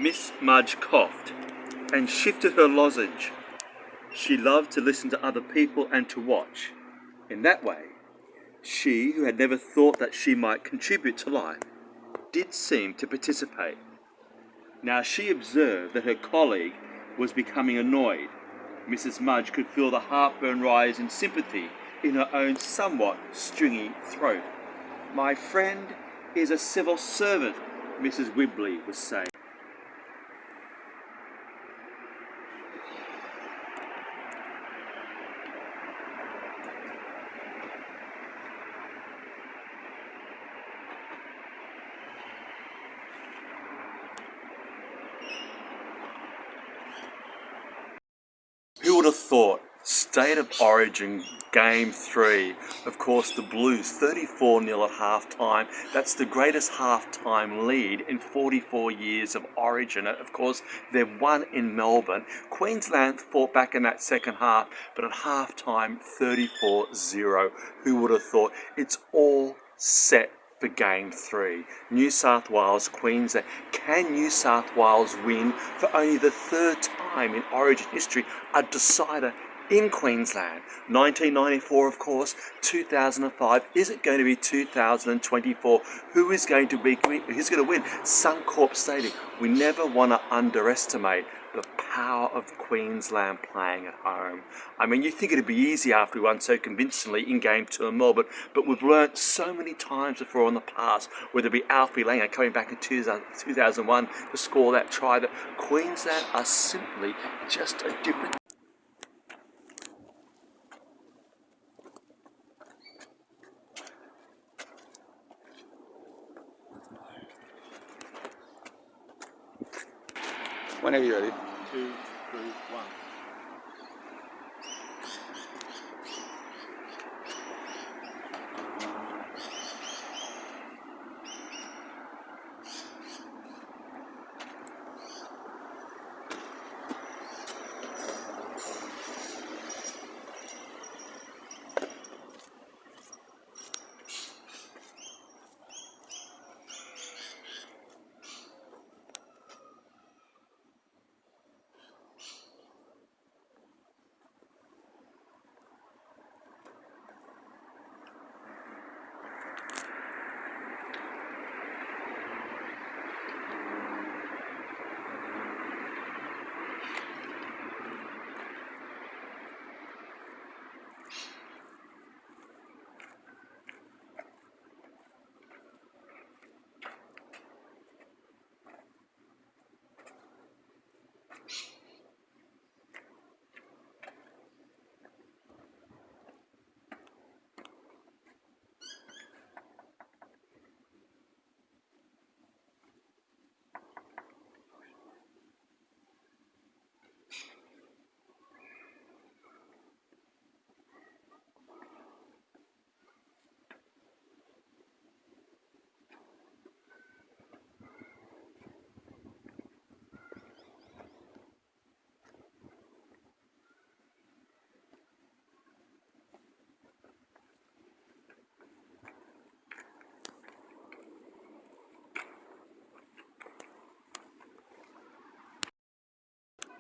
Miss Mudge coughed and shifted her lozenge. She loved to listen to other people and to watch. In that way, she, who had never thought that she might contribute to life, did seem to participate. Now she observed that her colleague was becoming annoyed. Mrs. Mudge could feel the heartburn rise in sympathy in her own somewhat stringy throat. "My friend is a civil servant," Mrs. Wibley was saying. Who would have thought? State of Origin Game 3. Of course, the Blues 34-0 at half-time. That's the greatest half-time lead in 44 years of Origin. Of course, they've won in Melbourne. Queensland fought back in that second half, but at half-time, 34-0. Who would have thought? It's all set for Game 3. New South Wales, Queensland. Can New South Wales win for only the third time in Origin history? A decider in Queensland. 1994, of course. 2005. Is it going to be 2024? Who is going to win? Suncorp Stadium. We never want to underestimate the power of Queensland playing at home. I mean, you think it'd be easy after we won so convincingly in Game 2 in Melbourne, but we've learnt so many times before in the past, whether it be Alfie Langer coming back in 2001 to score that try, that Queensland are simply just a different. Whenever you're ready. 2, 3, 1.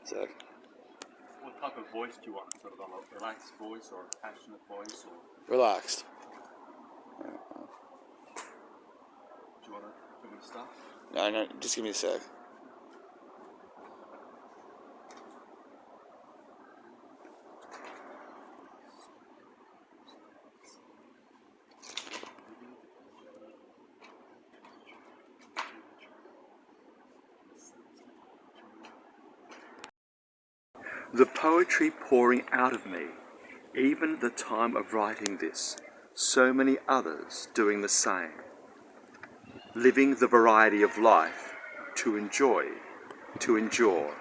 Zach. What type of voice do you want? Sort of a relaxed voice or a passionate voice? Or Relaxed. do you want to start? No, just give me a sec. The poetry pouring out of me, even the time of writing this, so many others doing the same. Living the variety of life, to enjoy, to endure.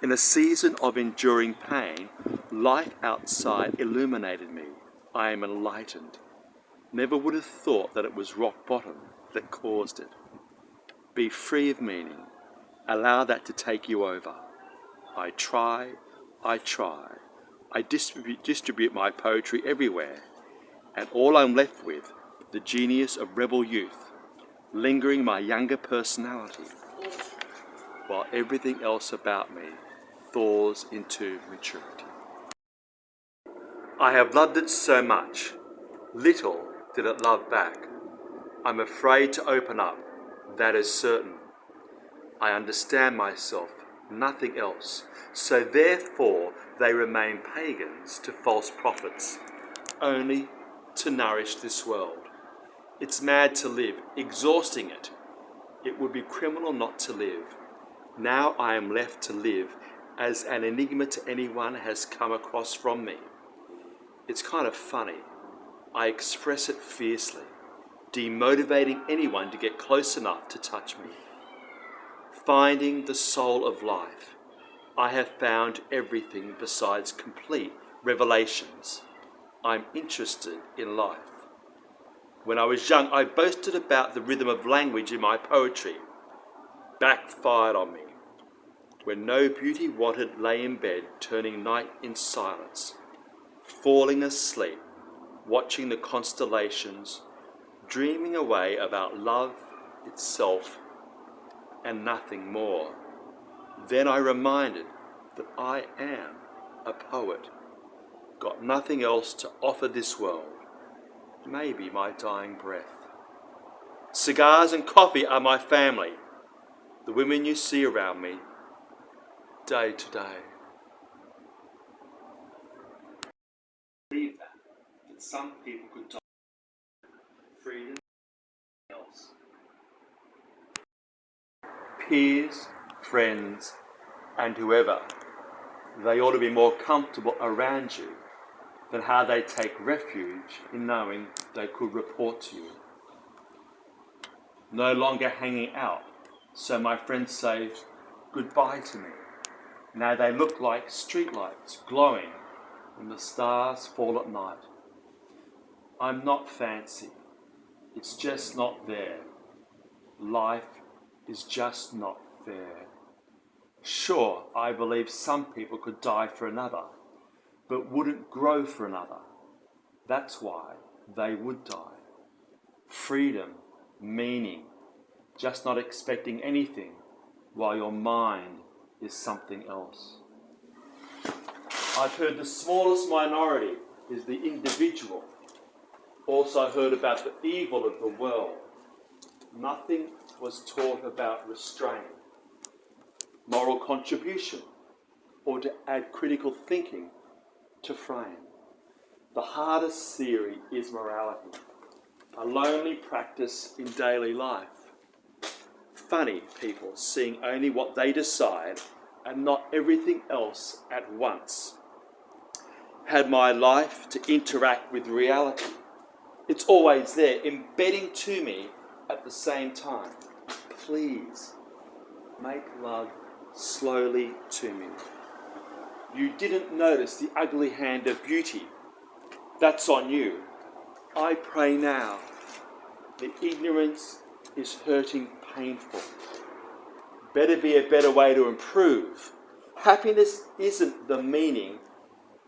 In a season of enduring pain, life outside illuminated me. I am enlightened. Never would have thought that it was rock bottom that caused it. Be free of meaning. Allow that to take you over. I try. I distribute my poetry everywhere, and all I'm left with, the genius of rebel youth, lingering my younger personality. while everything else about me thaws into maturity. I have loved it so much, little did it love back. I'm afraid to open up, that is certain. I understand myself, nothing else, so therefore they remain pagans to false prophets, only to nourish this world. It's mad to live, exhausting it. It would be criminal not to live. Now I am left to live as an enigma to anyone has come across from me. It's kind of funny. I express it fiercely, demotivating anyone to get close enough to touch me. Finding the soul of life, I have found everything besides complete revelations. I'm interested in life. When I was young, I boasted about the rhythm of language in my poetry. Backfired on me. When no beauty wanted, lay in bed, turning night in silence, falling asleep, watching the constellations, dreaming away about love itself and nothing more. Then I reminded that I am a poet, got nothing else to offer this world, maybe my dying breath. Cigars and coffee are my family, the women you see around me, day to day. Believe that some people could die for freedom else. Peers, friends, and whoever, they ought to be more comfortable around you than how they take refuge in knowing they could report to you. No longer hanging out, so my friends say goodbye to me. Now they look like streetlights glowing when the stars fall at night. I'm not fancy, it's just not there. Life is just not fair. Sure, I believe some people could die for another, but wouldn't grow for another. That's why they would die. Freedom, meaning, just not expecting anything while your mind is something else. I've heard the smallest minority is the individual. Also heard about the evil of the world. Nothing was taught about restraint, moral contribution, or to add critical thinking to frame. The hardest theory is morality, a lonely practice in daily life. Funny people seeing only what they decide and not everything else at once. Had my life to interact with reality. It's always there, embedding to me at the same time. Please, make love slowly to me. You didn't notice the ugly hand of beauty. That's on you. I pray now. The ignorance is hurting, painful. Better be a better way to improve. Happiness isn't the meaning,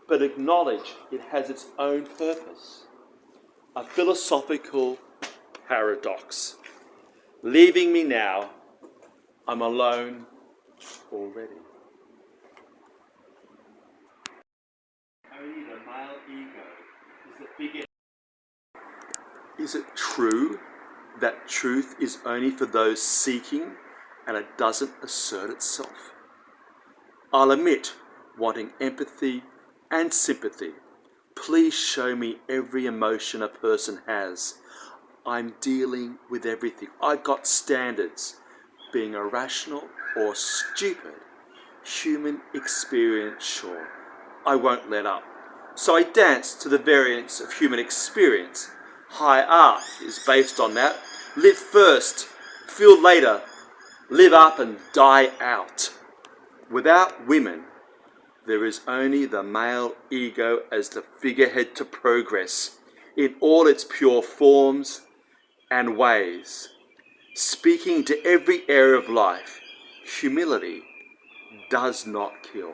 but acknowledge it has its own purpose. A philosophical paradox. Leaving me now, I'm alone already. Only the male ego is the figure. Is it true that truth is only for those seeking and it doesn't assert itself? I'll admit wanting empathy and sympathy. Please show me every emotion a person has. I'm dealing with everything. I've got standards. Being irrational or stupid, human experience, sure. I won't let up. So I dance to the variance of human experience. High art is based on that. Live first, feel later, live up and die out. Without women, there is only the male ego as the figurehead to progress in all its pure forms and ways. Speaking to every area of life, humility does not kill.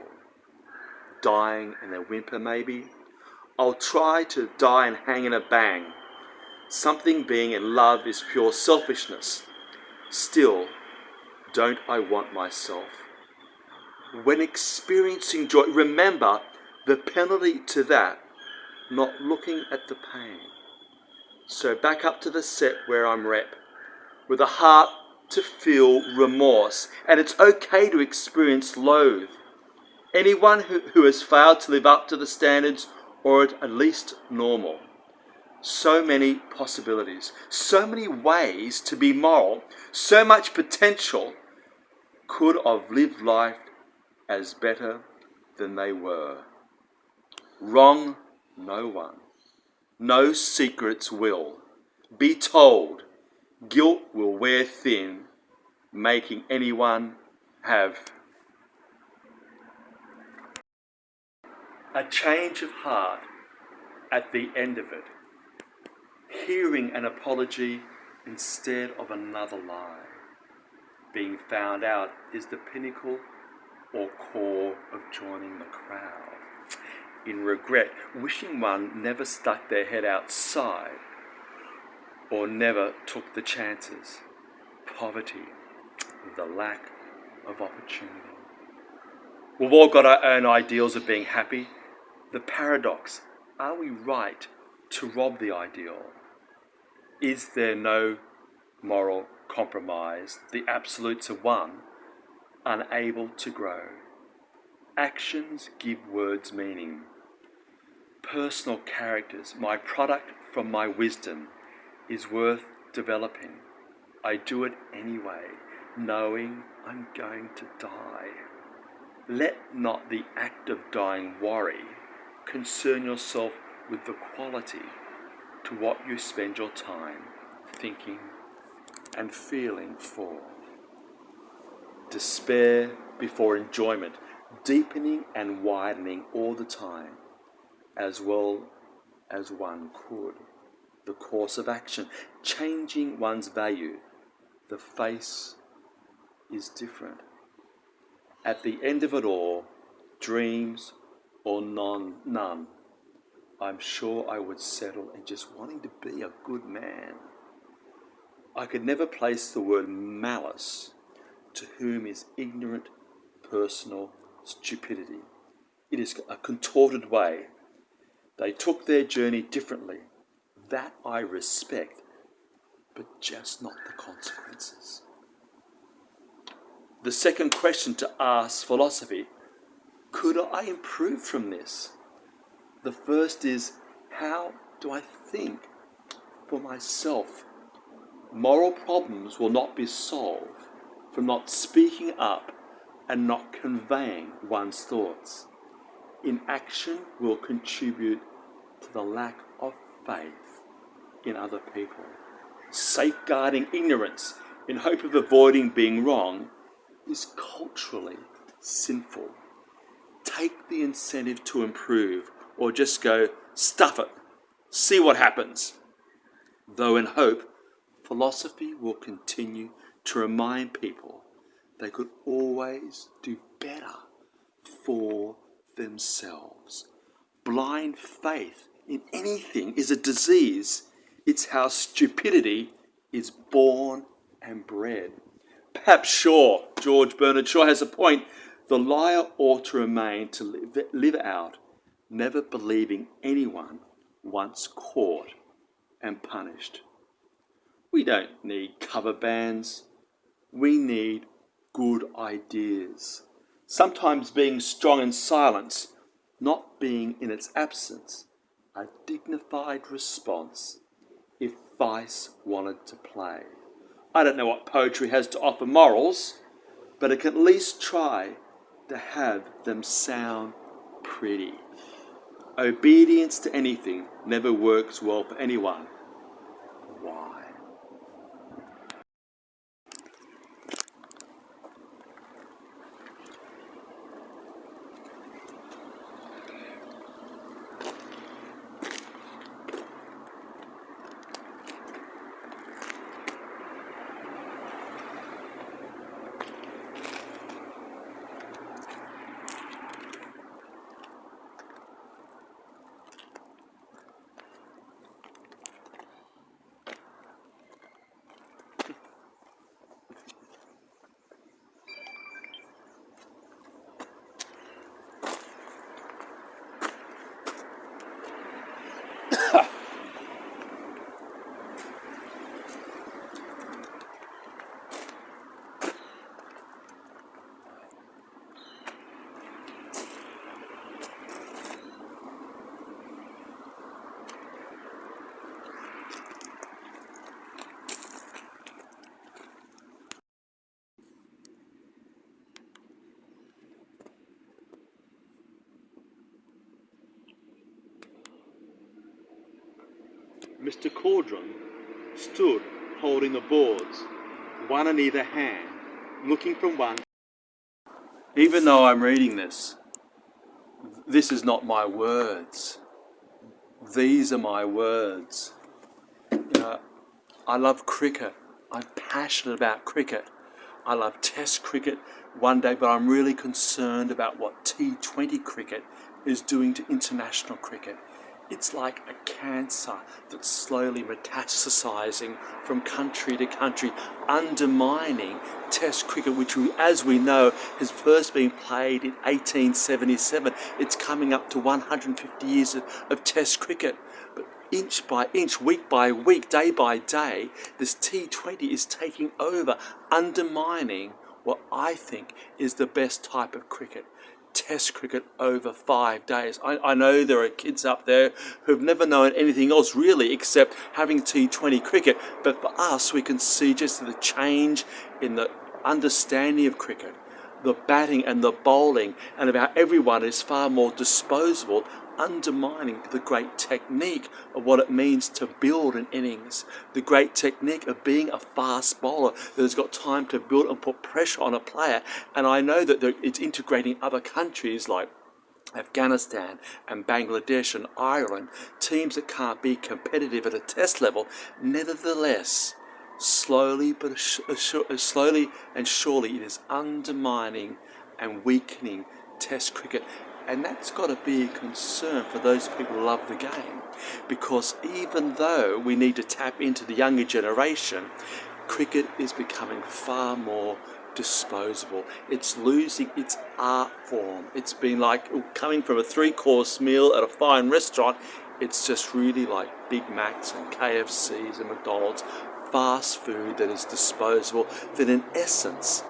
Dying in a whimper maybe. I'll try to die and hang in a bang. Something being in love is pure selfishness. Still, don't I want myself? When experiencing joy, remember the penalty to that, not looking at the pain. So back up to the set where I'm rep, with a heart to feel remorse, and it's okay to experience loathe. Anyone who has failed to live up to the standards, or at least normal. So many possibilities, so many ways to be moral, so much potential could have lived life as better than they were. Wrong no one. No secrets will be told. Guilt will wear thin, making anyone have a change of heart at the end of it. Hearing an apology instead of another lie. Being found out is the pinnacle or core of joining the crowd. In regret, wishing one never stuck their head outside or never took the chances. Poverty, the lack of opportunity. We've all got our own ideals of being happy. The paradox, are we right to rob the ideal? Is there no moral compromise? The absolutes are one, unable to grow. Actions give words meaning. Personal characters, my product from my wisdom, is worth developing. I do it anyway, knowing I'm going to die. Let not the act of dying worry. Concern yourself with the quality to what you spend your time thinking and feeling for. Despair before enjoyment, deepening and widening all the time, as well as one could. The course of action, changing one's value. The face is different. At the end of it all, dreams or none, I'm sure I would settle in just wanting to be a good man. I could never place the word malice to whom is ignorant personal stupidity. It is a contorted way. They took their journey differently. That I respect, but just not the consequences. The second question to ask philosophy, could I improve from this? The first is, how do I think for myself? Moral problems will not be solved from not speaking up and not conveying one's thoughts. Inaction will contribute to the lack of faith in other people. Safeguarding ignorance in hope of avoiding being wrong is culturally sinful. Take the incentive to improve or just go, stuff it, see what happens. Though in hope, philosophy will continue to remind people they could always do better for themselves. Blind faith in anything is a disease. It's how stupidity is born and bred. Perhaps George Bernard Shaw has a point. The liar ought to remain to live out, never believing anyone once caught and punished. We don't need cover bands. We need good ideas. Sometimes being strong in silence, not being in its absence, a dignified response if vice wanted to play. I don't know what poetry has to offer morals, but it can at least try to have them sound pretty. Obedience to anything never works well for anyone. Why? Mr. Caudron stood holding the boards, one in either hand, looking from one. Even though I'm reading this is not my words. These are my words. You know, I love cricket. I'm passionate about cricket. I love Test cricket one day, but I'm really concerned about what T20 cricket is doing to international cricket. It's like a cancer that's slowly metastasizing from country to country, undermining Test cricket, which, as we know, has first been played in 1877. It's coming up to 150 years of Test cricket. But inch by inch, week by week, day by day, this T20 is taking over, undermining what I think is the best type of cricket. Test cricket over 5 days. I know there are kids up there who've never known anything else really except having T20 cricket, but for us we can see just the change in the understanding of cricket. The batting and the bowling and about everyone is far more disposable, undermining the great technique of what it means to build an innings, the great technique of being a fast bowler that has got time to build and put pressure on a player. And I know that it's integrating other countries like Afghanistan and Bangladesh and Ireland, teams that can't be competitive at a test level. Nevertheless, slowly and surely it is undermining and weakening Test cricket. And that's got to be a concern for those people who love the game, because even though we need to tap into the younger generation, cricket is becoming far more disposable. It's losing its art form. It's been like coming from a 3-course meal at a fine restaurant. It's just really like Big Macs and KFCs and McDonald's, fast food that is disposable, that in essence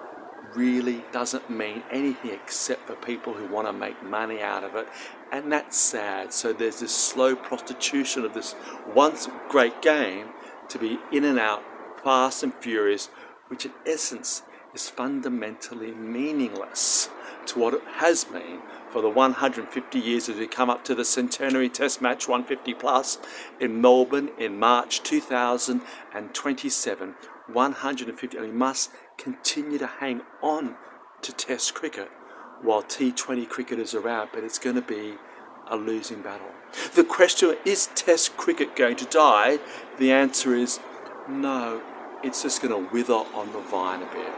really doesn't mean anything except for people who want to make money out of it. And that's sad. So there's this slow prostitution of this once great game to be in and out, fast and furious, which in essence is fundamentally meaningless to what it has been for the 150 years as we come up to the centenary Test match 150 plus in Melbourne in March 2027. 150, and we must continue to hang on to Test cricket while T20 cricket is around, but it's going to be a losing battle. The question is Test cricket going to die? The answer is no. It's just going to wither on the vine a bit.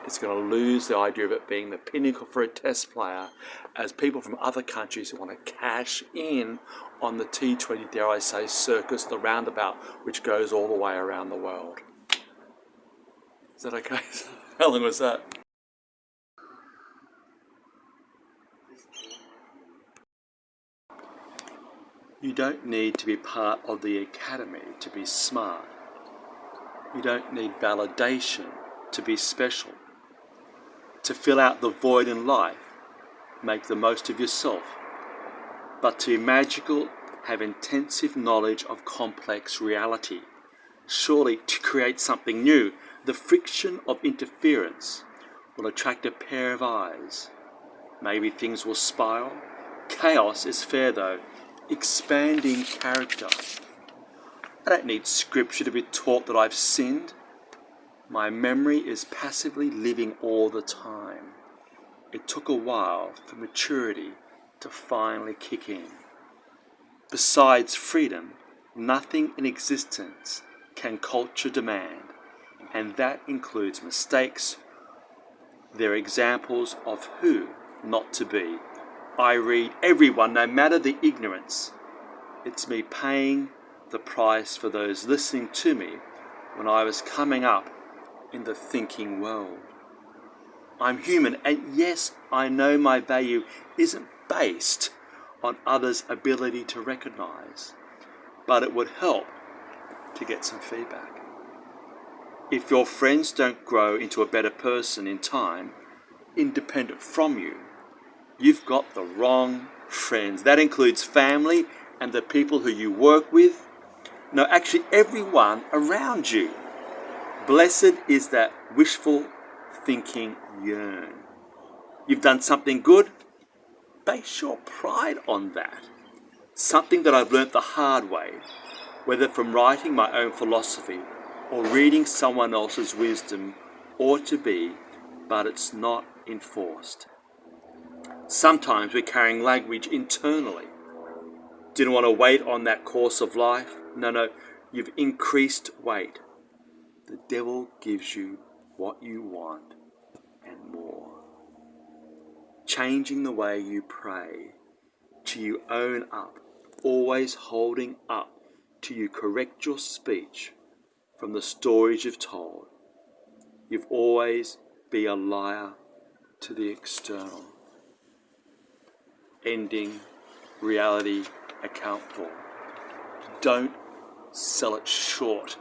It's going to lose the idea of it being the pinnacle for a Test player, as people from other countries want to cash in on the T20, dare I say, circus, the roundabout, which goes all the way around the world. Is that okay? How long was that? You don't need to be part of the academy to be smart. You don't need validation to be special. To fill out the void in life, make the most of yourself. But to be magical, have intensive knowledge of complex reality. Surely to create something new, the friction of interference will attract a pair of eyes. Maybe things will spiral. Chaos is fair though, expanding character. I don't need scripture to be taught that I've sinned. My memory is passively living all the time. It took a while for maturity to finally kick in. Besides freedom, nothing in existence can culture demand, and that includes mistakes. They're examples of who not to be. I read everyone, no matter the ignorance. It's me paying the price for those listening to me when I was coming up in the thinking world. I'm human, and yes, I know my value isn't based on others' ability to recognize, but it would help to get some feedback. If your friends don't grow into a better person in time, independent from you, you've got the wrong friends. That includes family and the people who you work with. No, actually everyone around you. Blessed is that wishful thinking yearn. You've done something good? Base your pride on that. Something that I've learnt the hard way. whether from writing my own philosophy or reading someone else's wisdom, ought to be, but it's not enforced. Sometimes we're carrying language internally. Didn't want to wait on that course of life? No, you've increased weight. The devil gives you what you want and more. Changing the way you pray, till you own up, always holding up till you correct your speech from the stories you've told. You've always be a liar to the external. Ending, reality, account for. Don't sell it short.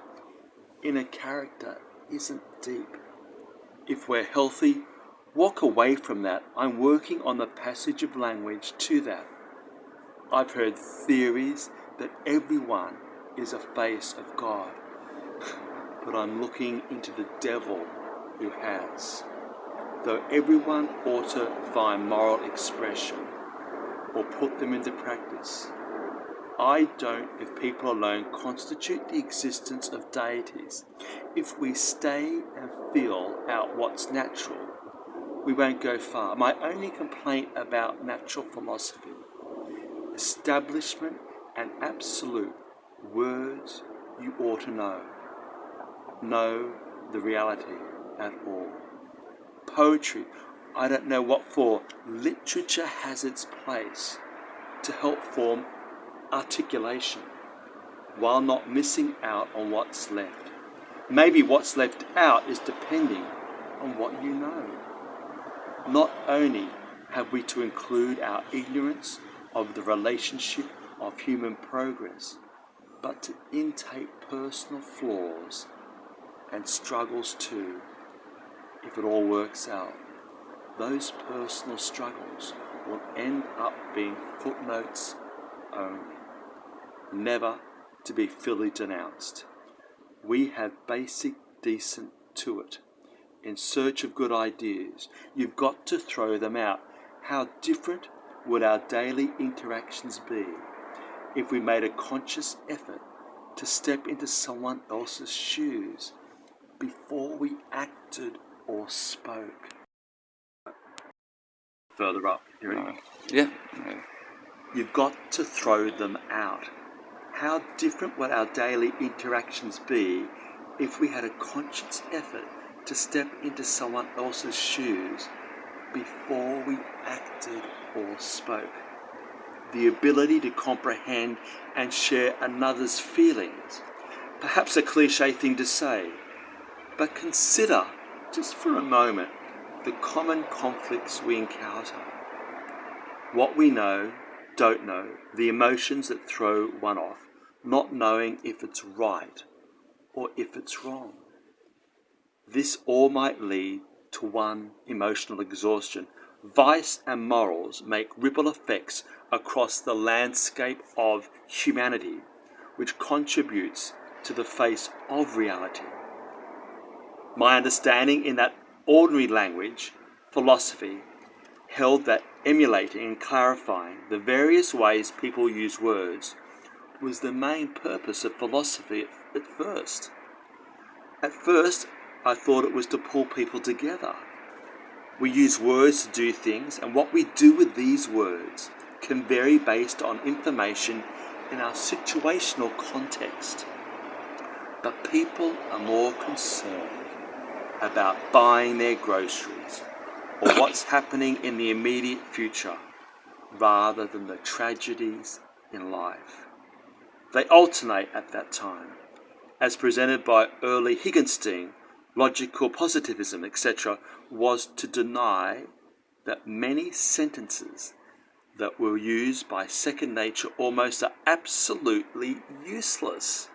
Inner character isn't deep. If we're healthy, walk away from that. I'm working on the passage of language to that. I've heard theories that everyone is a face of God, but I'm looking into the devil who has. Though everyone ought to find moral expression or put them into practice, I don't if people alone constitute the existence of deities. If we stay and feel out what's natural, we won't go far. My only complaint about natural philosophy, establishment and absolute words you ought to know the reality at all. Poetry, I don't know what for. Literature has its place to help form articulation while not missing out on what's left. Maybe what's left out is depending on what you know. Not only have we to include our ignorance of the relationship of human progress, but to intake personal flaws and struggles too. If it all works out, those personal struggles will end up being footnotes only, never to be fully denounced. We have basic decent to it. In search of good ideas, you've got to throw them out. How different would our daily interactions be if we made a conscious effort to step into someone else's shoes before we acted or spoke? Further up, you ready? Yeah. You've got to throw them out. How different would our daily interactions be if we had a conscious effort to step into someone else's shoes before we acted or spoke? The ability to comprehend and share another's feelings. Perhaps a cliche thing to say, but consider, just for a moment, the common conflicts we encounter. What we know, don't know, the emotions that throw one off, not knowing if it's right or if it's wrong. This all might lead to one, emotional exhaustion. Vice and morals make ripple effects across the landscape of humanity, which contributes to the face of reality. My understanding in that ordinary language, philosophy, held that emulating and clarifying the various ways people use words was the main purpose of philosophy at first. At first, I thought it was to pull people together. We use words to do things, and what we do with these words can vary based on information in our situational context. But people are more concerned about buying their groceries or what's happening in the immediate future rather than the tragedies in life. They alternate at that time, as presented by early Higginstein, logical positivism, etc., was to deny that many sentences that were used by second nature almost are absolutely useless.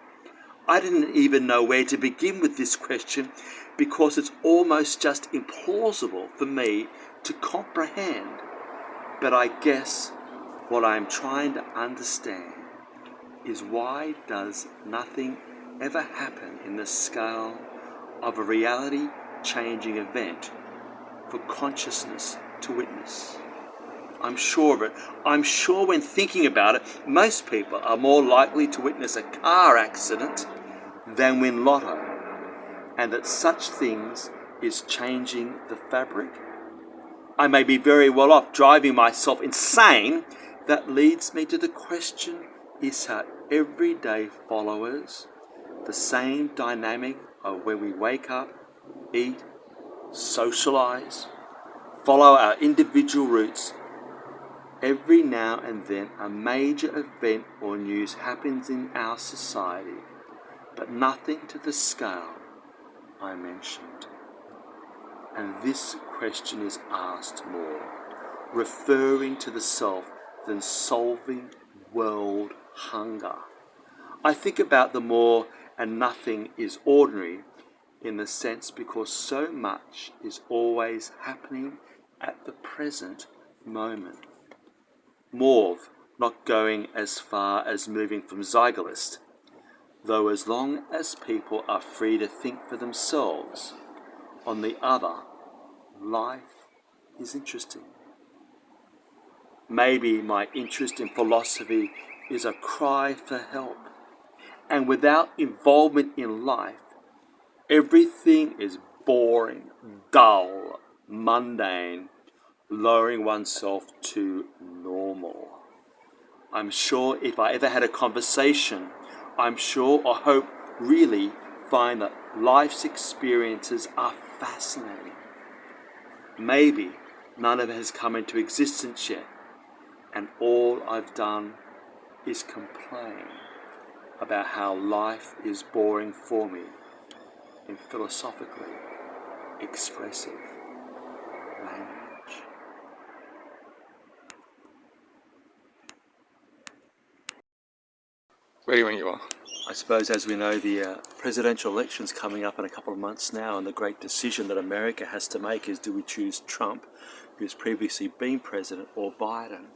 I didn't even know where to begin with this question because it's almost just implausible for me to comprehend. But I guess what I'm trying to understand is why does nothing ever happen in the scale of a reality-changing event for consciousness to witness? I'm sure of it. I'm sure when thinking about it, most people are more likely to witness a car accident than win lotto, and that such things is changing the fabric. I may be very well off driving myself insane. That leads me to the question, is our everyday followers the same dynamic of when we wake up, eat, socialise, follow our individual routes? Every now and then a major event or news happens in our society, but nothing to the scale I mentioned. And this question is asked more, referring to the self than solving world hunger. I think about the more and nothing is ordinary in the sense because so much is always happening at the present moment. Morve, not going as far as moving from zygolist, though as long as people are free to think for themselves. On the other, life is interesting. Maybe my interest in philosophy is a cry for help, and without involvement in life, everything is boring, dull, mundane, lowering oneself to normal. I'm sure if I ever had a conversation, I'm sure or hope really find that life's experiences are fascinating. Maybe none of it has come into existence yet, and all I've done is complain about how life is boring for me in philosophically expressive language. Ready when you are. I suppose, as we know, the presidential election's coming up in a couple of months now, and the great decision that America has to make is, do we choose Trump, who's previously been president, or Biden?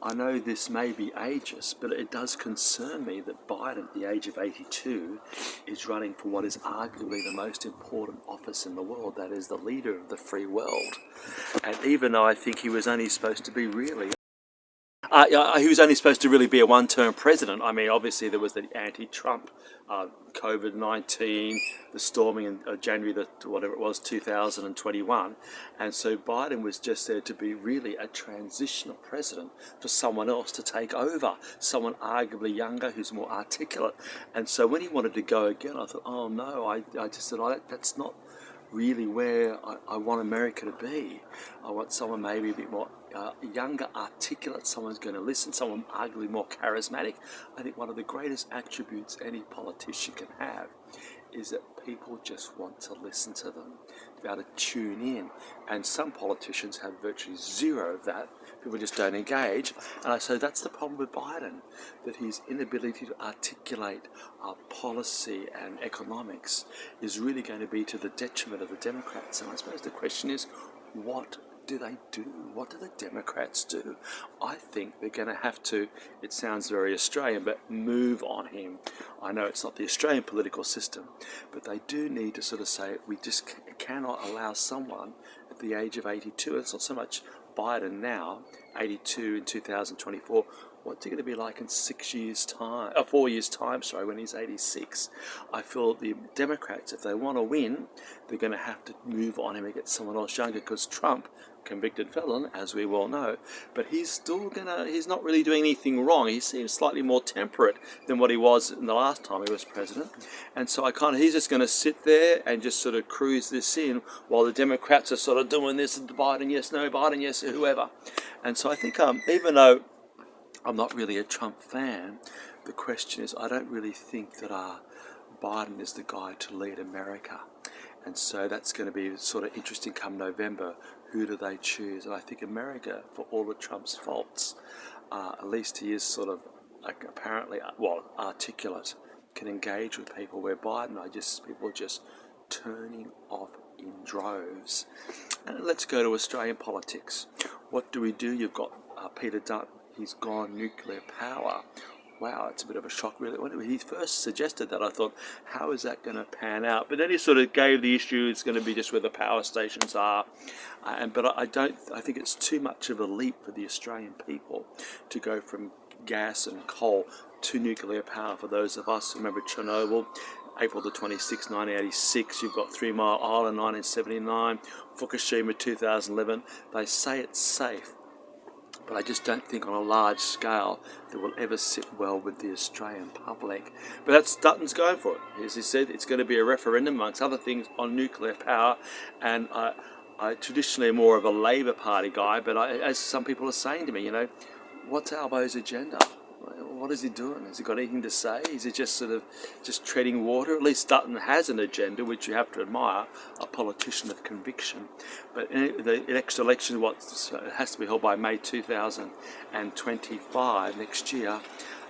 I know this may be ageist, but it does concern me that Biden, at the age of 82, is running for what is arguably the most important office in the world, that is the leader of the free world. And even though I think he was only supposed to be he was only supposed to really be a one-term president. I mean, obviously there was the anti-Trump COVID-19, the storming in January, whatever it was, 2021. And so Biden was just there to be really a transitional president for someone else to take over, someone arguably younger who's more articulate. And so when he wanted to go again, I thought, oh no, I just said, that's not really where I want America to be. I want someone maybe a bit more younger, articulate, someone who's going to listen, someone arguably more charismatic. I think one of the greatest attributes any politician can have is that people just want to listen to them, to be able to tune in. And some politicians have virtually zero of that. People just don't engage. And so that's the problem with Biden, that his inability to articulate policy and economics is really going to be to the detriment of the Democrats. And I suppose the question is, what do they do? What do the Democrats do? I think they're going to have to, it sounds very Australian, but move on him. I know it's not the Australian political system, but they do need to sort of say, we just cannot allow someone at the age of 82, it's not so much Biden now, 82 in 2024, what's he going to be like in 4 years' time, when he's 86? I feel the Democrats, if they want to win, they're going to have to move on him and get someone else younger, because Trump, convicted felon, as we well know, but he's not really doing anything wrong. He seems slightly more temperate than what he was in the last time he was president. And so he's just going to sit there and just sort of cruise this in while the Democrats are sort of doing this, and Biden yes, no, Biden yes, whoever. And so I think even though I'm not really a Trump fan, the question is, I don't really think that Biden is the guy to lead America. And so that's going to be sort of interesting come November. Who do they choose? And I think America, for all of Trump's faults, at least he is sort of apparently, articulate, can engage with people, where Biden, people are just turning off in droves. And let's go to Australian politics. What do we do? You've got Peter Dutton. He's gone nuclear power. wow, it's a bit of a shock, really. When he first suggested that, I thought, how is that going to pan out? But then he sort of gave the issue it's going to be just where the power stations are. But I think it's too much of a leap for the Australian people to go from gas and coal to nuclear power. For those of us who remember Chernobyl, April the 26th, 1986, you've got 3 Mile Island, 1979, Fukushima, 2011. They say it's safe, but I just don't think on a large scale that will ever sit well with the Australian public. But that's Dutton's going for it. As he said, it's going to be a referendum, amongst other things, on nuclear power, and I traditionally am more of a Labor Party guy, but as some people are saying to me, what's Albo's agenda? What is he doing? Has he got anything to say? Is he just sort of just treading water? At least Dutton has an agenda, which you have to admire, a politician of conviction. But the next election, has to be held by May 2025, next year.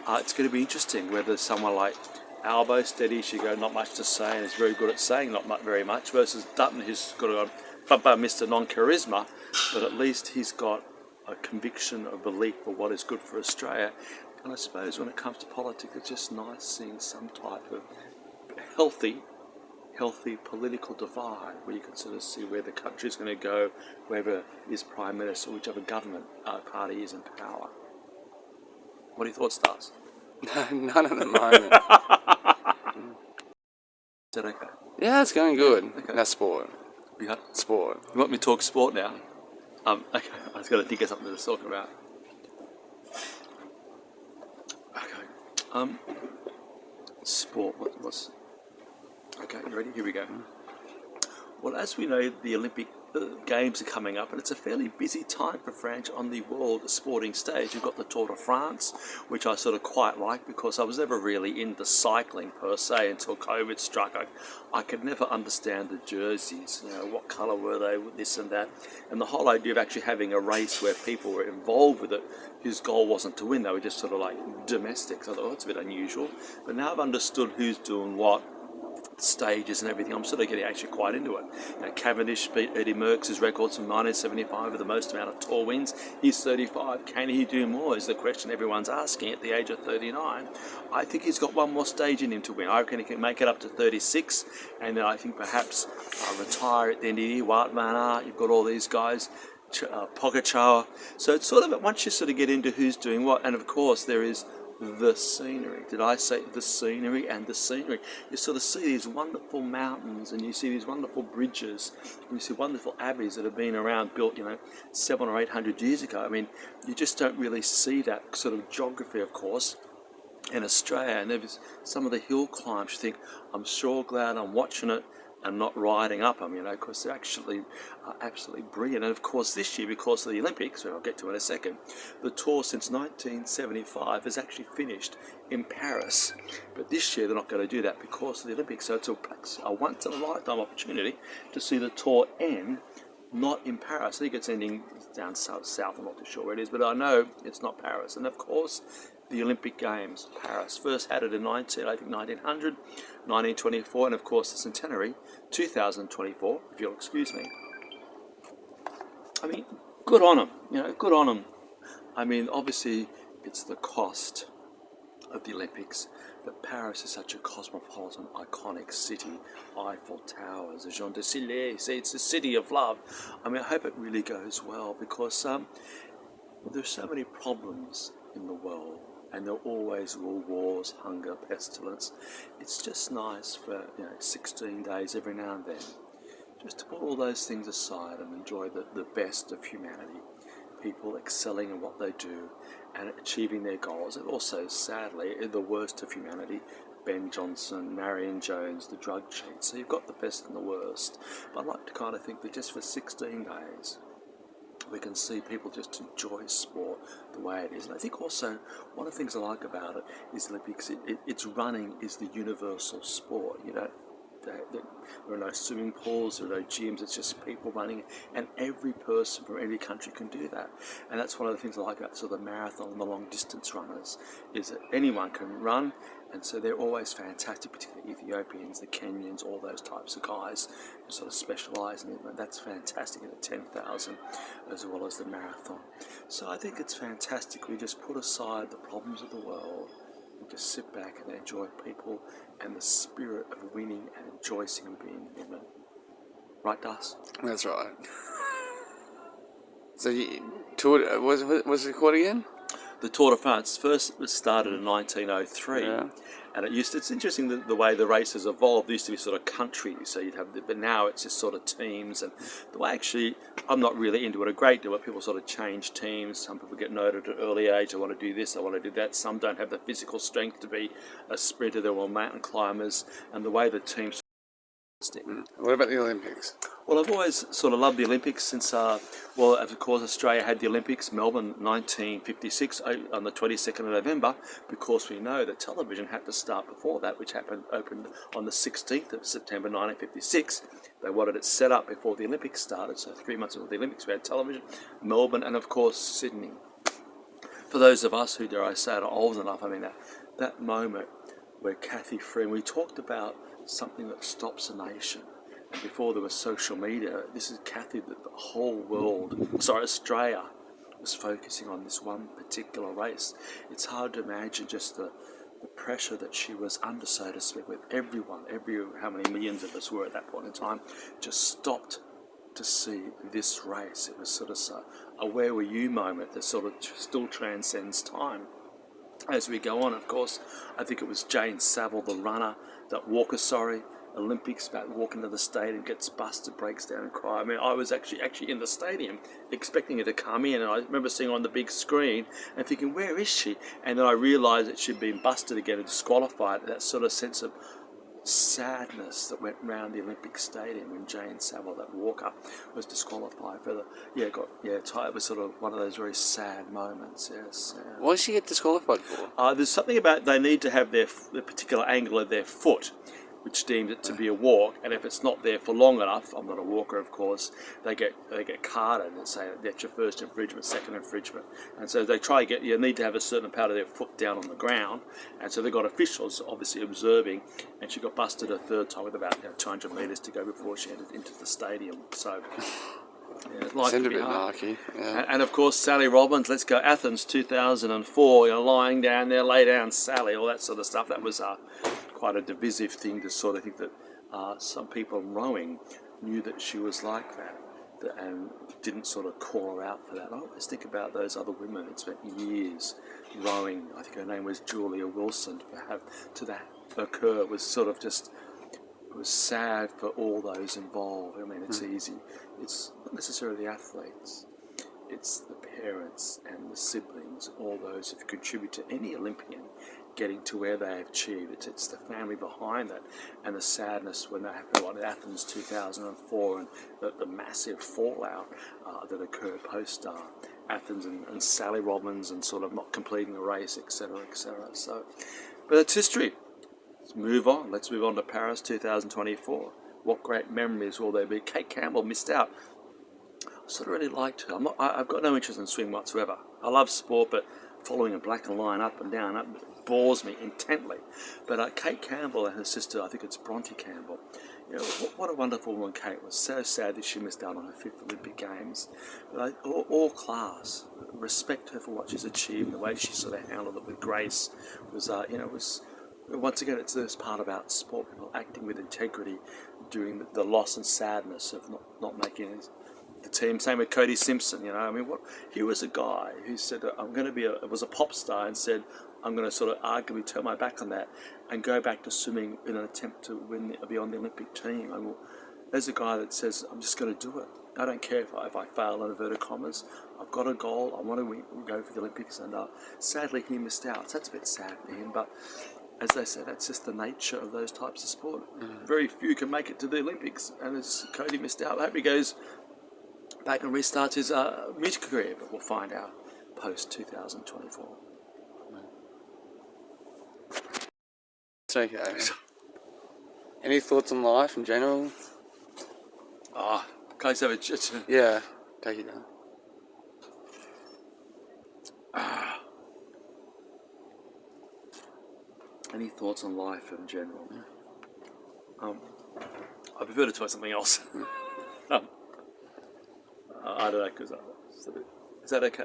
It's going to be interesting whether someone like Albo, steady as you go, not much to say, and is very good at saying not very much, versus Dutton, who's got a Mr. Non-Charisma, but at least he's got a conviction, a belief for what is good for Australia. And I suppose when it comes to politics, it's just nice seeing some type of healthy political divide where you can sort of see where the country is going to go, whoever is Prime Minister, whichever government party is in power. What are your thoughts, Darcy? None at the moment. Is that okay? Yeah, it's going good. Okay. That's sport. Yeah. Sport. You want me to talk sport now? Okay. I was going to think of something to talk about. Okay. Sport. Okay, you ready? Here we go. Well, as we know, the Olympic Games are coming up, and it's a fairly busy time for France on the world sporting stage. You've got the Tour de France, which I sort of quite like because I was never really into cycling per se until COVID struck. I could never understand the jerseys, what colour were they, this and that, and the whole idea of actually having a race where people were involved with it whose goal wasn't to win. They were just sort of like domestics. I thought, it's a bit unusual. But now I've understood who's doing what, stages and everything, I'm sort of getting actually quite into it. Cavendish beat Eddie Merckx's records from 1975 with the most amount of Tour wins. He's 35. Can he do more is the question everyone's asking at the age of 39. I think he's got one more stage in him to win. I reckon he can make it up to 36, and then I think perhaps retire at the end of the year. Wout van Aert, you've got all these guys, Pogacar. So it's sort of, once you sort of get into who's doing what, and of course there is the scenery. Did I say the scenery? And the scenery. You sort of see these wonderful mountains, and you see these wonderful bridges, and you see wonderful abbeys that have been around, built, 700 or 800 years ago. I mean, you just don't really see that sort of geography, of course, in Australia. And there's some of the hill climbs, you think, I'm sure glad I'm watching it and not riding up them, because they're actually absolutely brilliant. And of course this year, because of the Olympics, which I'll get to in a second, the tour since 1975 has actually finished in Paris. But this year they're not going to do that because of the Olympics. So it's a once-in-a-lifetime opportunity to see the tour end not in Paris. I think it's ending down south, I'm not too sure where it is, but I know it's not Paris. And of course, the Olympic Games, Paris, first had it in 1900, 1924, and of course the centenary, 2024, if you'll excuse me. I mean, good on them, good on them. I mean, obviously, it's the cost of the Olympics, but Paris is such a cosmopolitan, iconic city. Eiffel Towers, the Champs-Élysées, it's the city of love. I mean, I hope it really goes well because there's so many problems in the world, and there always will wars, hunger, pestilence. It's just nice for 16 days every now and then, just to put all those things aside and enjoy the best of humanity. People excelling in what they do and achieving their goals, and also, sadly, the worst of humanity, Ben Johnson, Marion Jones, the drug cheats. So you've got the best and the worst. But I like to kind of think that just for 16 days, we can see people just enjoy sport the way it is. And I think also one of the things I like about it is the Olympics. It's running is the universal sport. There are no swimming pools, there are no gyms, it's just people running, and every person from every country can do that. And that's one of the things I like about sort of the marathon and the long distance runners, is that anyone can run, and so they're always fantastic, particularly Ethiopians, the Kenyans, all those types of guys who sort of specialise in it. And that's fantastic in the 10,000 as well as the marathon. So I think it's fantastic. We just put aside the problems of the world and just sit back and enjoy people and the spirit of winning and rejoicing and being human. Right, Darcy? That's right. So you toured, was it called again? The Tour de France first started in 1903, Yeah. and it's interesting the way the race has evolved. It used to be sort of country, so you'd have, but now it's just sort of teams. And the way actually, I'm not really into it a great deal, but people sort of change teams. Some people get noted at an early age. I want to do this, I want to do that. Some don't have the physical strength to be a sprinter. They're all mountain climbers, and the way the teams. What about the Olympics? Well, I've always sort of loved the Olympics since, well, of course, Australia had the Olympics, Melbourne, 1956, on the 22nd of November, because we know that television had to start before that, which opened on the 16th of September 1956. They wanted it set up before the Olympics started, so 3 months before the Olympics we had television, Melbourne, and of course Sydney. For those of us who, dare I say it, are old enough, I mean, that moment where Kathy Freeman, we talked about something that stops a nation. And before there was social media, this is Kathy, that the whole world, Australia, was focusing on this one particular race. It's hard to imagine just the pressure that she was under, so to speak, with everyone, how many millions of us were at that point in time, just stopped to see this race. It was sort of a where were you moment that sort of still transcends time. As we go on, of course, I think it was Jane Savile, the runner, Olympics, about walking to the stadium, gets busted, breaks down and cries. I mean, I was actually in the stadium expecting her to come in, and I remember seeing her on the big screen and thinking, where is she? And then I realised that she'd been busted again and disqualified. That sort of sense of sadness that went round the Olympic Stadium when Jane Savile, that walker, was disqualified for it was sort of one of those very sad moments. Yes. Yeah. What did she get disqualified for? There's something about they need to have the particular angle of their foot, which deems it to be a walk, and if it's not there for long enough, I'm not a walker, of course, they get carded and say that's your first infringement, second infringement, and so they try to you need to have a certain part of their foot down on the ground, and so they've got officials obviously observing, and she got busted a third time with about 200 metres to go before she entered into the stadium. So. Yeah, Seemed a bit narky. Yeah. And of course, Sally Robbins, let's go Athens 2004, lying down there, lay down Sally, all that sort of stuff. That was quite a divisive thing to sort of think that some people in rowing knew that she was like that and didn't sort of call her out for that. I always think about those other women that spent years rowing. I think her name was Julia Wilson. To that occur was sort of just. It was sad for all those involved. I mean, it's easy. It's not necessarily the athletes. It's the parents and the siblings, all those who've contributed to any Olympian getting to where they have achieved. It's the family behind that, and the sadness when that happened in Athens 2004, and the massive fallout that occurred post Athens and Sally Robbins and sort of not completing the race, etc., etc. So, but it's history. Let's move on. Let's move on to Paris 2024. What great memories will there be? Kate Campbell missed out. I sort of really liked her. I've got no interest in swim whatsoever. I love sport, but following a black line up and down bores me intently. But Kate Campbell and her sister, I think it's Bronte Campbell, what a wonderful woman Kate was. So sad that she missed out on her 5th Olympic Games. But all class, respect her for what she's achieved, the way she sort of handled it with grace was, once again, it's this part about sport, people acting with integrity during the loss and sadness of not making the team. Same with Cody Simpson, I mean, he was a guy who said, I'm going to was a pop star, and said, I'm going to sort of arguably turn my back on that and go back to swimming in an attempt to be on the Olympic team. And there's a guy that says, I'm just going to do it. I don't care if I fail in inverted commas. I've got a goal. I want to go for the Olympics. And sadly, he missed out. So that's a bit sad for him, but as they say, that's just the nature of those types of sport. Very few can make it to the Olympics, and as Cody missed out, I hope he goes back and restarts his music career, but we'll find out post-2024. It's okay. Any thoughts on life in general? Can I just have a... Yeah, take it down. Any thoughts on life in general? I prefer to try something else. I don't know, because is that okay?